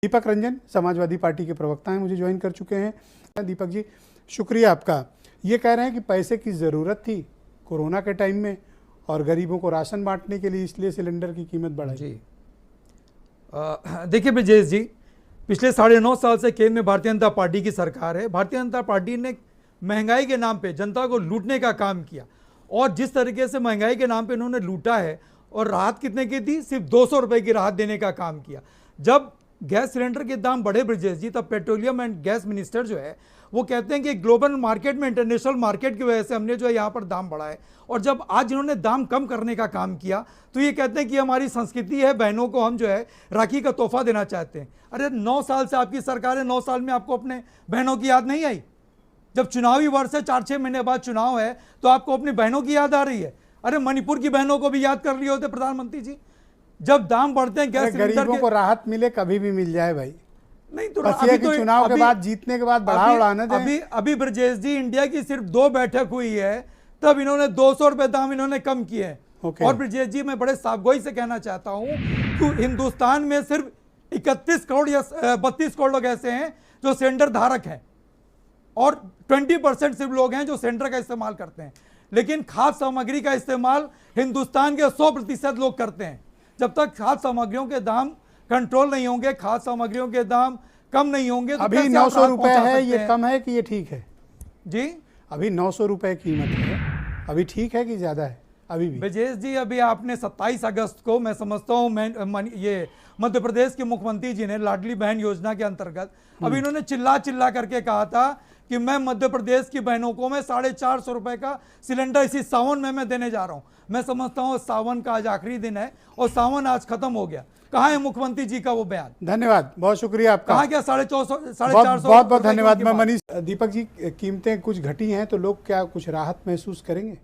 Deepak Ranjan Samajwadi party के प्रवक्ता हैं, मुझे ज्वाइन कर चुके हैं। दीपक जी, शुक्रिया आपका। ये कह रहे हैं कि पैसे की ज़रूरत थी कोरोना के टाइम में और गरीबों को राशन बांटने के लिए, इसलिए सिलेंडर की कीमत बढ़ाई। जी देखिए ब्रजेश जी, पिछले 9.5 साल से केंद्र में भारतीय जनता पार्टी की सरकार है। भारतीय जनता पार्टी ने महंगाई के नाम पे जनता को लूटने का काम किया और जिस तरीके से महंगाई के नाम पे इन्होंने लूटा है, और राहत कितने की थी? सिर्फ 200 रुपए की राहत देने का काम किया। जब गैस सिलेंडर के दाम बढ़े ब्रजेश जी, तब पेट्रोलियम एंड गैस मिनिस्टर जो है वो कहते हैं कि ग्लोबल मार्केट में, इंटरनेशनल मार्केट की वजह से हमने जो है यहाँ पर दाम बढ़ाए। और जब आज इन्होंने दाम कम करने का काम किया तो ये कहते हैं कि हमारी संस्कृति है, बहनों को हम जो है राखी का तोहफा देना चाहते हैं। अरे 9 साल से आपकी सरकार है, 9 साल में आपको अपने बहनों की याद नहीं आई? जब चुनावी वर्ष है, 4-6 महीने बाद चुनाव है, तो आपको अपनी बहनों की याद आ रही है? अरे मणिपुर की बहनों को भी याद कर लिए होते प्रधानमंत्री जी। जब दाम बढ़ते हैं गैस सिलेंडर गरीबों को राहत मिले, कभी भी मिल जाए भाई। नहीं तो अभी तो चुनाव के बाद, जीतने के बाद बढ़ा उड़ाना दें। अभी ब्रजेश जी, इंडिया की सिर्फ 2 बैठक हुई है, तब इन्होंने 200 रुपए दाम इन्होंने कम किए हैं। और ब्रजेश जी, मैं बड़े साफगोई से कहना चाहता हूं कि हिंदुस्तान में सिर्फ 31 करोड़ या 32 करोड़ लोग ऐसे हैं जो सिलेंडर धारक हैं और 20% सिर्फ लोग हैं जो सिलेंडर का इस्तेमाल करते हैं। लेकिन खाद्य सामग्री का इस्तेमाल हिंदुस्तान के 100% लोग करते हैं। जब तक खाद्य सामग्रियों के दाम कंट्रोल नहीं होंगे, खाद्य सामग्रियों के दाम कम नहीं होंगे, तो अभी 900 रुपए है, ये कम है कि ये ठीक है? जी अभी 900 रुपए कीमत है, अभी ठीक है कि ज्यादा है? अभी भी ब्रजेश जी, अभी आपने 27 अगस्त को, मैं समझता हूँ ये मध्य प्रदेश के मुख्यमंत्री जी ने लाडली बहन योजना के अंतर्गत अभी इन्होंने चिल्ला करके कहा था कि मैं मध्य प्रदेश की बहनों को मैं 450 रुपए का सिलेंडर इसी सावन में मैं देने जा रहा हूं। मैं समझता हूं सावन का आज आखिरी दिन है और सावन आज खत्म हो गया। कहाँ है मुख्यमंत्री जी का वो बयान? धन्यवाद, बहुत शुक्रिया आपका। कहाँ गया 450? बहुत बहुत धन्यवाद। मैं मनीष। दीपक जी, कीमतें कुछ घटी हैं तो लोग क्या कुछ राहत महसूस करेंगे?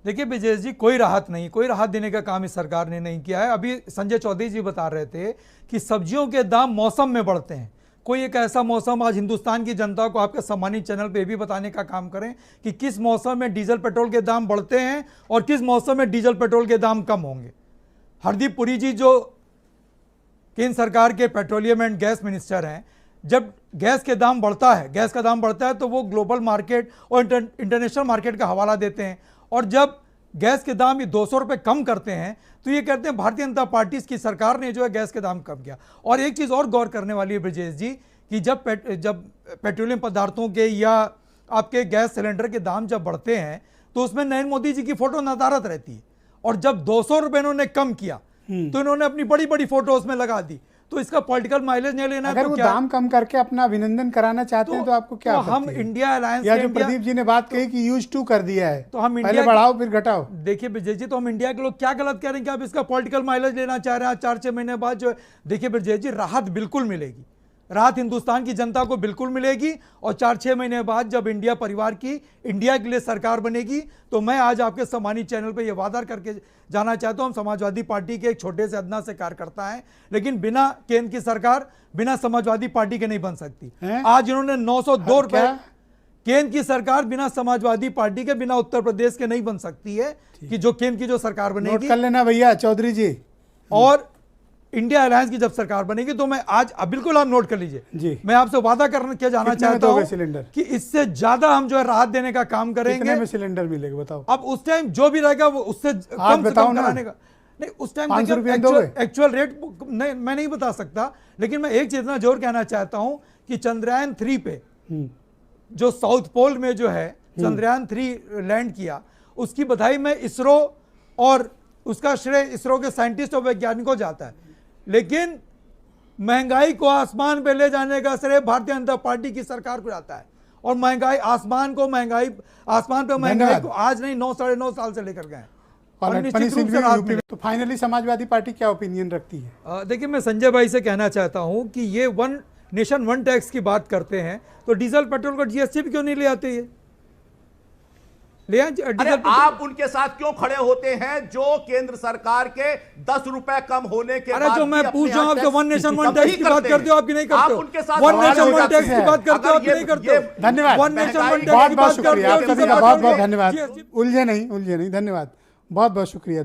देखिए ब्रजेश जी, कोई राहत नहीं, कोई राहत देने का काम इस सरकार ने नहीं किया है। अभी संजय चौधरी जी बता रहे थे कि सब्जियों के दाम मौसम में बढ़ते हैं। कोई एक ऐसा मौसम आज हिंदुस्तान की जनता को आपके सम्मानित चैनल पे भी बताने का काम करें कि किस मौसम में डीजल पेट्रोल के दाम बढ़ते हैं और किस मौसम में डीजल पेट्रोल के दाम कम होंगे। हरदीप पुरी जी जो केंद्र सरकार के पेट्रोलियम एंड गैस मिनिस्टर हैं, जब गैस के दाम बढ़ता है, गैस का दाम बढ़ता है तो वो ग्लोबल मार्केट और इंटरनेशनल मार्केट का हवाला देते हैं। और जब गैस के दाम ये 200 रुपए कम करते हैं तो ये कहते हैं भारतीय जनता पार्टी की सरकार ने जो है गैस के दाम कम किया। और एक चीज़ और गौर करने वाली है ब्रजेश जी कि जब पेट्रोलियम पदार्थों के या आपके गैस सिलेंडर के दाम जब बढ़ते हैं तो उसमें नरेंद्र मोदी जी की फोटो नदारत रहती है। और जब 200 रुपए इन्होंने कम किया तो इन्होंने अपनी बड़ी बड़ी फोटो उसमें लगा दी। तो इसका पॉलिटिकल माइलेज नहीं लेना। अगर तो वो क्या दाम कम करके अपना अभिनंदन कराना चाहते हैं तो आपको क्या? तो हम इंडिया अलायंस, या जो प्रदीप जी ने बात कही कि यूज टू कर दिया है, तो हम पहले बढ़ाओ फिर घटाओ। देखिए ब्रजेश जी, तो हम इंडिया के लोग क्या गलत कह रहे हैं कि आप इसका पॉलिटिकल माइलेज लेना चाह रहे हैं 4-6 महीने बाद जो? देखिए ब्रजेश जी, राहत बिल्कुल मिलेगी, राहत हिंदुस्तान की जनता को बिल्कुल मिलेगी। और 4-6 महीने बाद जब इंडिया परिवार की, इंडिया के लिए सरकार बनेगी, तो मैं आज आपके सम्मानित चैनल पे ये वादा करके जाना चाहता हूं, हम समाजवादी पार्टी के एक छोटे से अदना से कार्यकर्ता हैं, लेकिन बिना केंद्र की सरकार, बिना समाजवादी पार्टी के नहीं बन सकती। आज इन्होंने 902 रुपए, केंद्र की सरकार बिना समाजवादी पार्टी के, बिना उत्तर प्रदेश के नहीं बन सकती है कि जो केंद्र की जो सरकार बनेगी। नोट कर लेना भैया चौधरी जी। और इंडिया अलायंस की जब सरकार बनेगी तो मैं आज बिल्कुल आप नोट कर लीजिए जी, मैं आपसे वादा करके जाना चाहता हूं सिलेंडर कि इससे ज्यादा हम जो है राहत देने का काम करेंगे। कितने में सिलेंडर मिलेगा बताओ? अब उस टाइम जो भी रहेगा वो उससे कम से कम कराने का नहीं। उस टाइम एक्चुअल रेट नहीं, मैं नहीं बता सकता, लेकिन मैं एक चीज ना जरूर कहना चाहता हूं कि चंद्रयान 3 पे जो साउथ पोल में जो है चंद्रयान 3 लैंड किया, उसकी बधाई में इसरो और उसका श्रेय इसरो के साइंटिस्ट और वैज्ञानिकों जाता है। लेकिन महंगाई को आसमान पे ले जाने का श्रेय भारतीय जनता पार्टी की सरकार को जाता है। और महंगाई आसमान पे महंगाई को आज नहीं, 9-9.5 साल से लेकर गए। तो फाइनली समाजवादी पार्टी क्या ओपिनियन रखती है? देखिए, मैं संजय भाई से कहना चाहता हूं कि ये 1 नेशन 1 टैक्स की बात करते हैं तो डीजल पेट्रोल का जीएसटी भी क्यों नहीं ले आते? ये अरे आप उनके साथ क्यों खड़े होते हैं जो केंद्र सरकार के 10 रुपए कम होने के बाद? अरे जो मैं पूछ रहा हूं, आपके 1 नेशन 1 टैक्स की बात करते हो, आपकी नहीं करते हो? आप उनके साथ 1 नेशन 1 टैक्स की बात करते हो, आपकी नहीं करते हो? धन्यवाद, 1 नेशन 1 टैक्स की बहुत बहुत बात करते शुक्रिया, हो, बहुत बहुत धन्यवाद। उलझे नहीं, धन्यवाद, बहुत बहुत शुक्रिया।